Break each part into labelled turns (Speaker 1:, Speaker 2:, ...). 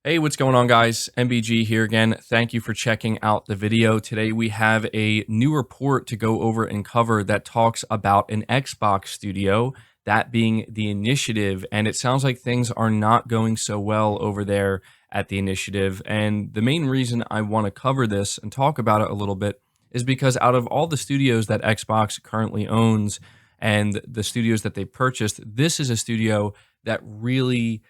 Speaker 1: Hey, what's going on, guys? MBG here again. Thank you for checking out the video. Today we have a new report to go over and cover that talks about an Xbox studio, that being the Initiative, and it sounds like things are not going so well over there at the Initiative. And the main reason I want to cover this and talk about it a little bit is because out of all the studios that Xbox currently owns and the studios that they purchased, this is a studio that really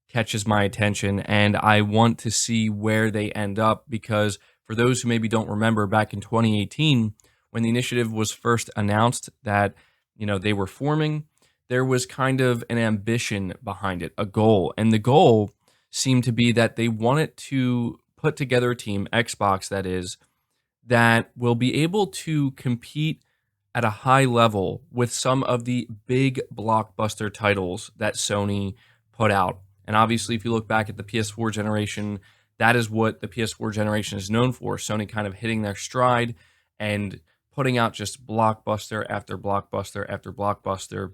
Speaker 1: catches my attention, and I want to see where they end up because for those who maybe don't remember, back in 2018 when the Initiative was first announced that they were forming, there was kind of an ambition behind it, a goal, and the goal seemed to be that they wanted to put together a team, Xbox that is, that will be able to compete at a high level with some of the big blockbuster titles that Sony put out. And obviously, if you look back at the PS4 generation, that is what the PS4 generation is known for. Sony kind of hitting their stride and putting out just blockbuster after blockbuster after blockbuster.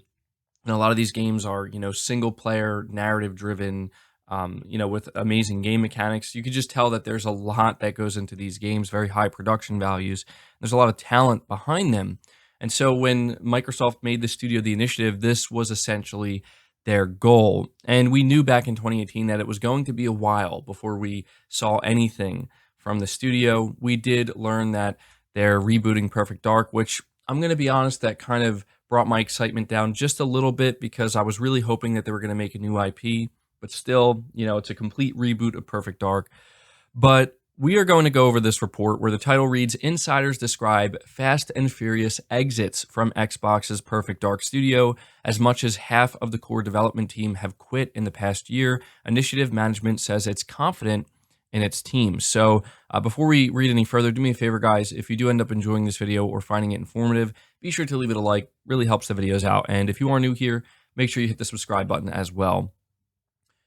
Speaker 1: And a lot of these games are, single player, narrative driven, with amazing game mechanics. You could just tell that there's a lot that goes into these games, very high production values. There's a lot of talent behind them. And so when Microsoft made the studio the Initiative, this was essentially their goal. And we knew back in 2018 that it was going to be a while before we saw anything from the studio. We did learn that they're rebooting Perfect Dark, which I'm going to be honest, that kind of brought my excitement down just a little bit because I was really hoping that they were going to make a new IP. But still, it's a complete reboot of Perfect Dark. But we are going to go over this report where the title reads, Insiders describe Fast and Furious exits from Xbox's Perfect Dark studio. As much as half of the core development team have quit in the past year, Initiative management says it's confident in its team. So before we read any further, do me a favor, guys. If you do end up enjoying this video or finding it informative, be sure to leave it a like. Really helps the videos out. And if you are new here, make sure you hit the subscribe button as well.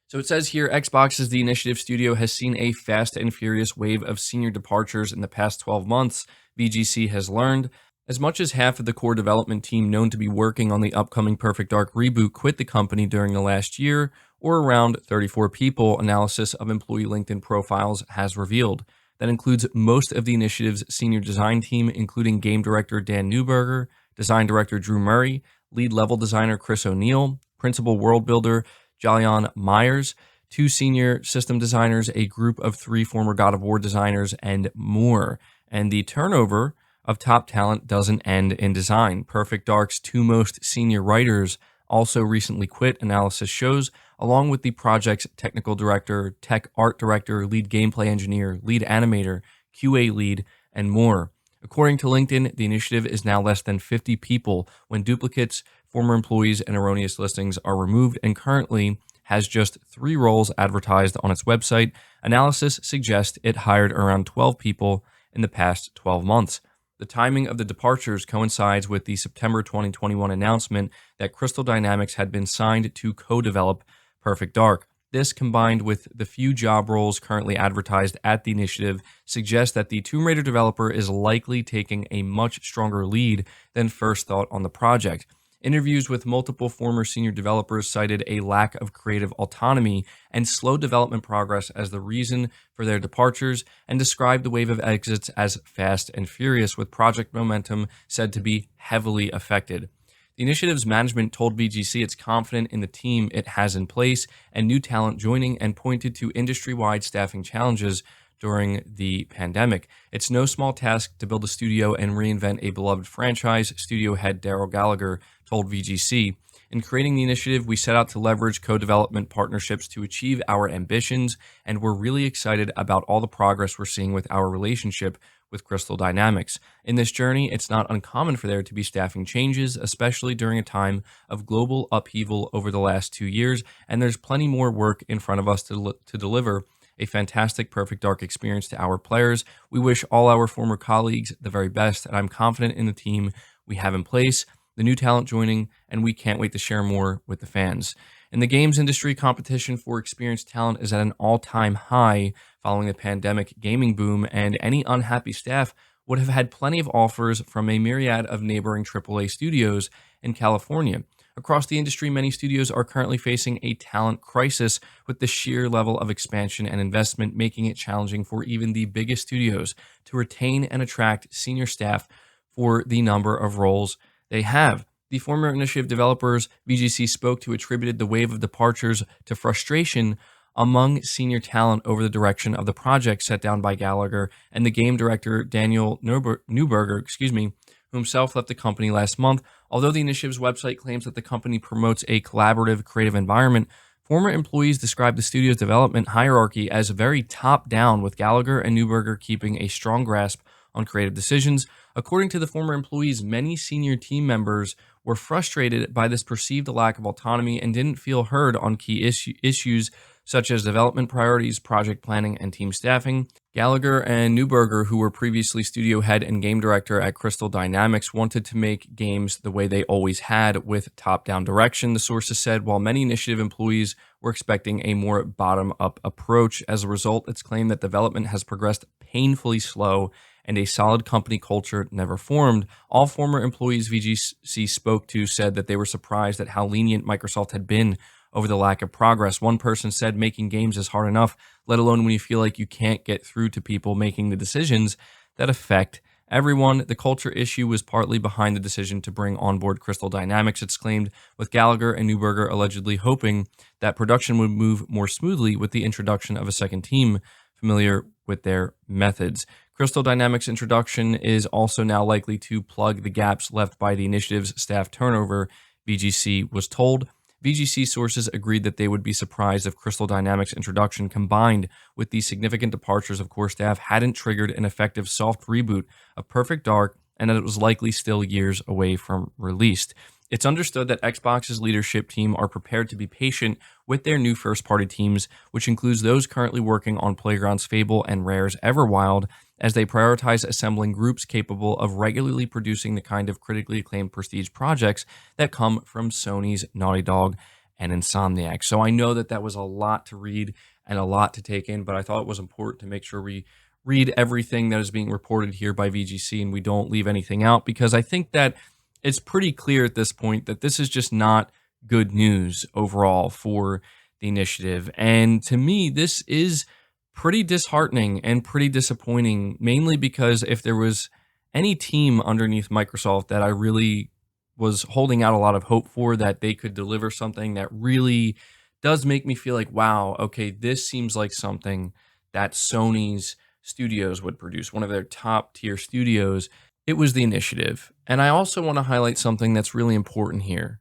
Speaker 1: So it says here, Xbox's The Initiative Studio has seen a fast and furious wave of senior departures in the past 12 months, VGC has learned. As much as half of the core development team known to be working on the upcoming Perfect Dark reboot quit the company during the last year, or around 34 people, analysis of employee LinkedIn profiles has revealed. That includes most of the Initiative's senior design team, including game director Dan Newberger, design director Drew Murray, lead level designer Chris O'Neill, principal world builder Jalion Myers, 2 senior system designers, a group of 3 former God of War designers, and more. And the turnover of top talent doesn't end in design. Perfect Dark's 2 most senior writers also recently quit, analysis shows, along with the project's technical director, tech art director, lead gameplay engineer, lead animator, QA lead, and more. According to LinkedIn, the Initiative is now less than 50 people when duplicates, former employees, and erroneous listings are removed, and currently has just 3 roles advertised on its website. Analysis suggests it hired around 12 people in the past 12 months. The timing of the departures coincides with the September 2021 announcement that Crystal Dynamics had been signed to co-develop Perfect Dark. This, combined with the few job roles currently advertised at the Initiative, suggests that the Tomb Raider developer is likely taking a much stronger lead than first thought on the project. Interviews with multiple former senior developers cited a lack of creative autonomy and slow development progress as the reason for their departures, and described the wave of exits as fast and furious, with project momentum said to be heavily affected. The Initiative's management told VGC it's confident in the team it has in place and new talent joining, and pointed to industry-wide staffing challenges during the pandemic. It's no small task to build a studio and reinvent a beloved franchise, studio head Daryl Gallagher told VGC. In creating the Initiative, we set out to leverage co-development partnerships to achieve our ambitions, and we're really excited about all the progress we're seeing with our relationship with Crystal Dynamics. In this journey, it's not uncommon for there to be staffing changes, especially during a time of global upheaval over the last 2 years, and there's plenty more work in front of us to deliver a fantastic Perfect Dark experience to our players. We wish all our former colleagues the very best, and I'm confident in the team we have in place, the new talent joining, and we can't wait to share more with the fans. In the games industry, competition for experienced talent is at an all-time high following the pandemic gaming boom, and any unhappy staff would have had plenty of offers from a myriad of neighboring AAA studios in California. Across the industry, many studios are currently facing a talent crisis, with the sheer level of expansion and investment making it challenging for even the biggest studios to retain and attract senior staff for the number of roles they have. The former initiative developers VGC spoke to attributed the wave of departures to frustration among senior talent over the direction of the project set down by Gallagher and the game director Daniel Newberger, who himself left the company last month. Although the initiative's website claims that the company promotes a collaborative, creative environment, former employees describe the studio's development hierarchy as very top-down, with Gallagher and Newberger keeping a strong grasp on creative decisions. According to the former employees, many senior team members were frustrated by this perceived lack of autonomy and didn't feel heard on key issues such as development priorities, project planning, and team staffing. Gallagher and Newberger, who were previously studio head and game director at Crystal Dynamics, wanted to make games the way they always had, with top-down direction, the sources said, while many initiative employees were expecting a more bottom-up approach. As a result, it's claimed that development has progressed painfully slow and a solid company culture never formed. All former employees VGC spoke to said that they were surprised at how lenient Microsoft had been over the lack of progress. One person said making games is hard enough, let alone when you feel like you can't get through to people making the decisions that affect everyone. The culture issue was partly behind the decision to bring on board Crystal Dynamics, it's claimed, with Gallagher and Newberger allegedly hoping that production would move more smoothly with the introduction of a second team familiar with their methods. Crystal Dynamics' introduction is also now likely to plug the gaps left by the initiative's staff turnover, VGC was told. VGC sources agreed that they would be surprised if Crystal Dynamics' introduction, combined with the significant departures of core staff, hadn't triggered an effective soft reboot of Perfect Dark, and that it was likely still years away from release. It's understood that Xbox's leadership team are prepared to be patient with their new first-party teams, which includes those currently working on Playground's Fable and Rare's Everwild, as they prioritize assembling groups capable of regularly producing the kind of critically acclaimed prestige projects that come from Sony's Naughty Dog and Insomniac. So I know that that was a lot to read and a lot to take in, but I thought it was important to make sure we read everything that is being reported here by VGC and we don't leave anything out, because I think that it's pretty clear at this point that this is just not good news overall for the initiative. And to me, this is pretty disheartening and pretty disappointing, mainly because if there was any team underneath Microsoft that I really was holding out a lot of hope for, that they could deliver something that really does make me feel like, wow, okay, this seems like something that Sony's studios would produce, one of their top tier studios, it was the initiative. And I also want to highlight something that's really important here.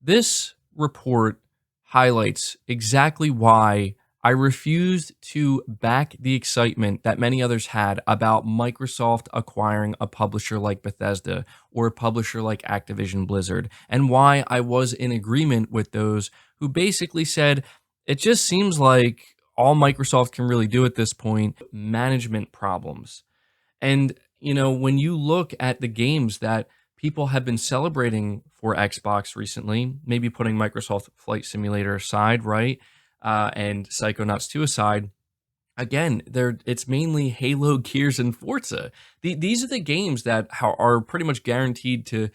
Speaker 1: This report highlights exactly why I refused to back the excitement that many others had about Microsoft acquiring a publisher like Bethesda or a publisher like Activision Blizzard, and why I was in agreement with those who basically said it just seems like all Microsoft can really do at this point, management problems. And, you know, when you look at the games that people have been celebrating for Xbox recently, maybe putting Microsoft Flight Simulator aside, right? And Psychonauts 2 aside, again, it's mainly Halo, Gears, and Forza. These are the games that are pretty much guaranteed to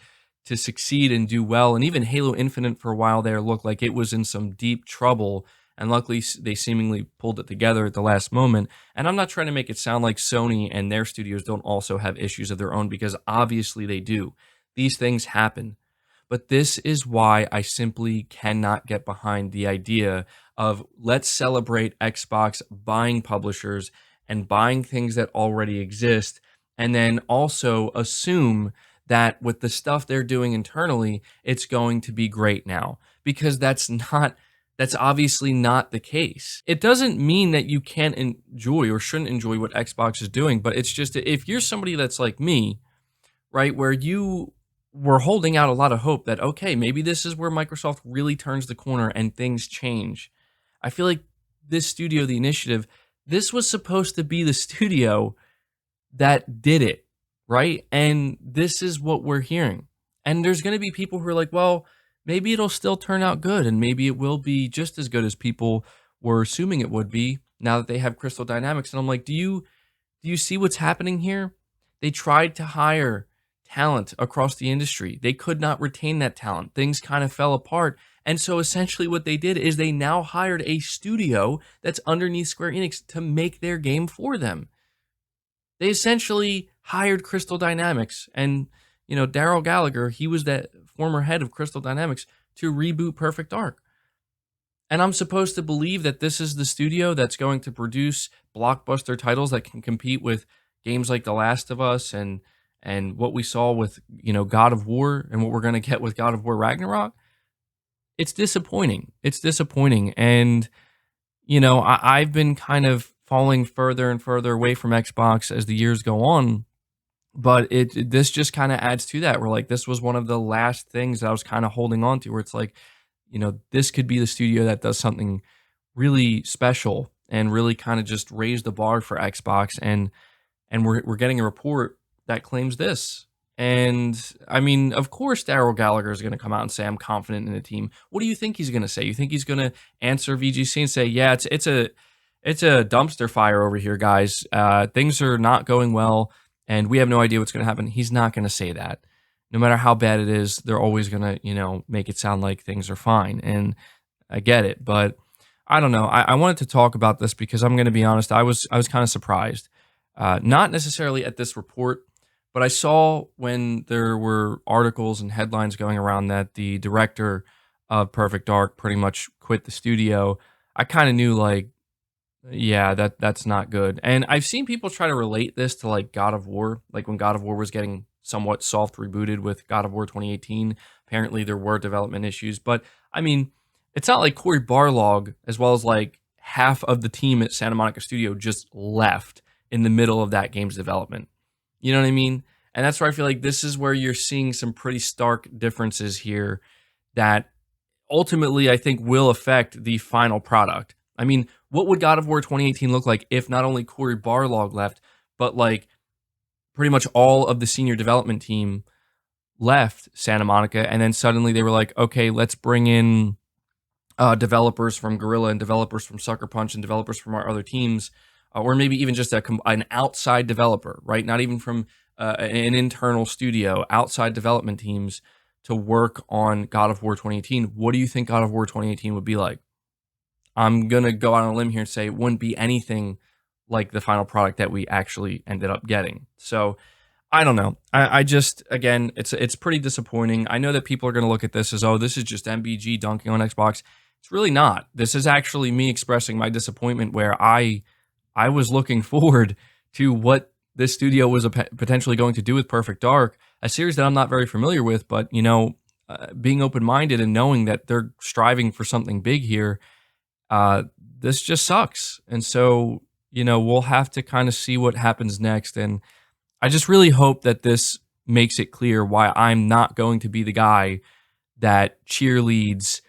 Speaker 1: succeed and do well. And even Halo Infinite for a while there looked like it was in some deep trouble. And luckily, they seemingly pulled it together at the last moment. And I'm not trying to make it sound like Sony and their studios don't also have issues of their own, because obviously they do. These things happen. But this is why I simply cannot get behind the idea of let's celebrate Xbox buying publishers and buying things that already exist, and then also assume that with the stuff they're doing internally, it's going to be great now, because that's obviously not the case. It doesn't mean that you can't enjoy or shouldn't enjoy what Xbox is doing, but it's just that if you're somebody that's like me, right, where you were holding out a lot of hope that, okay, maybe this is where Microsoft really turns the corner and things change. I feel like this studio, the initiative, this was supposed to be the studio that did it, right? And this is what we're hearing. And there's going to be people who are like, well, maybe it'll still turn out good, and maybe it will be just as good as people were assuming it would be now that they have Crystal Dynamics. And I'm like, do you see what's happening here? They tried to hire talent across the industry. They could not retain that talent. Things kind of fell apart. And so essentially what they did is they now hired a studio that's underneath Square Enix to make their game for them. They essentially hired Crystal Dynamics and, Daryl Gallagher, he was the former head of Crystal Dynamics, to reboot Perfect Dark. And I'm supposed to believe that this is the studio that's going to produce blockbuster titles that can compete with games like The Last of Us and what we saw with, God of War and what we're going to get with God of War Ragnarok. It's disappointing. It's disappointing. And, I've been kind of falling further and further away from Xbox as the years go on. But this just kind of adds to that. Where like this was one of the last things that I was kind of holding on to, where it's like, this could be the studio that does something really special and really kind of just raise the bar for Xbox. And we're getting a report that claims this. And I mean, of course, Daryl Gallagher is going to come out and say, "I'm confident in the team." What do you think he's going to say? You think he's going to answer VGC and say, "Yeah, it's a dumpster fire over here, guys. Things are not going well, and we have no idea what's going to happen." He's not going to say that. No matter how bad it is, they're always going to, make it sound like things are fine. And I get it, but I don't know. I wanted to talk about this because I'm going to be honest. I was kind of surprised, not necessarily at this report, but I saw when there were articles and headlines going around that the director of Perfect Dark pretty much quit the studio. I kind of knew like, yeah, that's not good. And I've seen people try to relate this to like God of War, like when God of War was getting somewhat soft rebooted with God of War 2018. Apparently there were development issues, but I mean, it's not like Cory Barlog, as well as like half of the team at Santa Monica Studio, just left in the middle of that game's development. You know what I mean? And that's where I feel like this is where you're seeing some pretty stark differences here that ultimately I think will affect the final product. I mean, what would God of War 2018 look like if not only Cory Barlog left, but like pretty much all of the senior development team left Santa Monica, and then suddenly they were like, okay, let's bring in developers from Guerrilla and developers from Sucker Punch and developers from our other teams, or maybe even just an outside developer, right? Not even from an internal studio, outside development teams to work on God of War 2018. What do you think God of War 2018 would be like? I'm going to go out on a limb here and say it wouldn't be anything like the final product that we actually ended up getting. So I don't know. I just, again, it's pretty disappointing. I know that people are going to look at this as, oh, this is just MBG dunking on Xbox. It's really not. This is actually me expressing my disappointment where I was looking forward to what this studio was potentially going to do with Perfect Dark, a series that I'm not very familiar with, but, being open-minded and knowing that they're striving for something big here, this just sucks. And so, we'll have to kind of see what happens next. And I just really hope that this makes it clear why I'm not going to be the guy that cheerleads,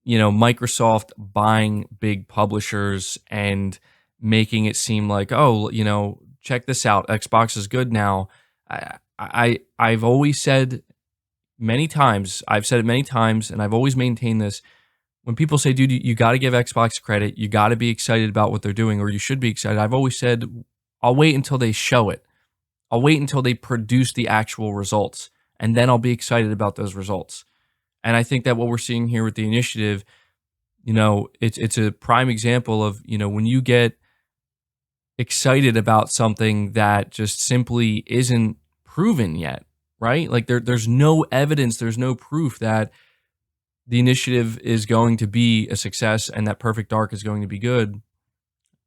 Speaker 1: Microsoft buying big publishers and making it seem like, oh, check this out, Xbox is good now. I've always said many times, and I've always maintained this. When people say, dude, you got to give Xbox credit, you got to be excited about what they're doing, or you should be excited. I've always said, I'll wait until they show it. I'll wait until they produce the actual results, and then I'll be excited about those results. And I think that what we're seeing here with the initiative, it's a prime example of, when you get excited about something that just simply isn't proven yet, right? Like there's no evidence, there's no proof that the initiative is going to be a success and that Perfect Dark is going to be good.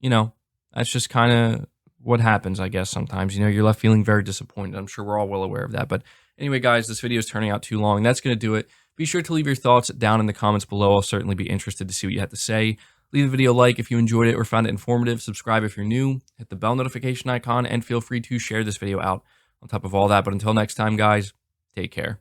Speaker 1: That's just kind of what happens, I guess, sometimes. You're left feeling very disappointed. I'm sure we're all well aware of that. But anyway, guys, this video is turning out too long. That's going to do it. Be sure to leave your thoughts down in the comments below. I'll certainly be interested to see what you have to say. Leave the video a like if you enjoyed it or found it informative. Subscribe if you're new. Hit the bell notification icon and feel free to share this video out on top of all that. But until next time, guys, take care.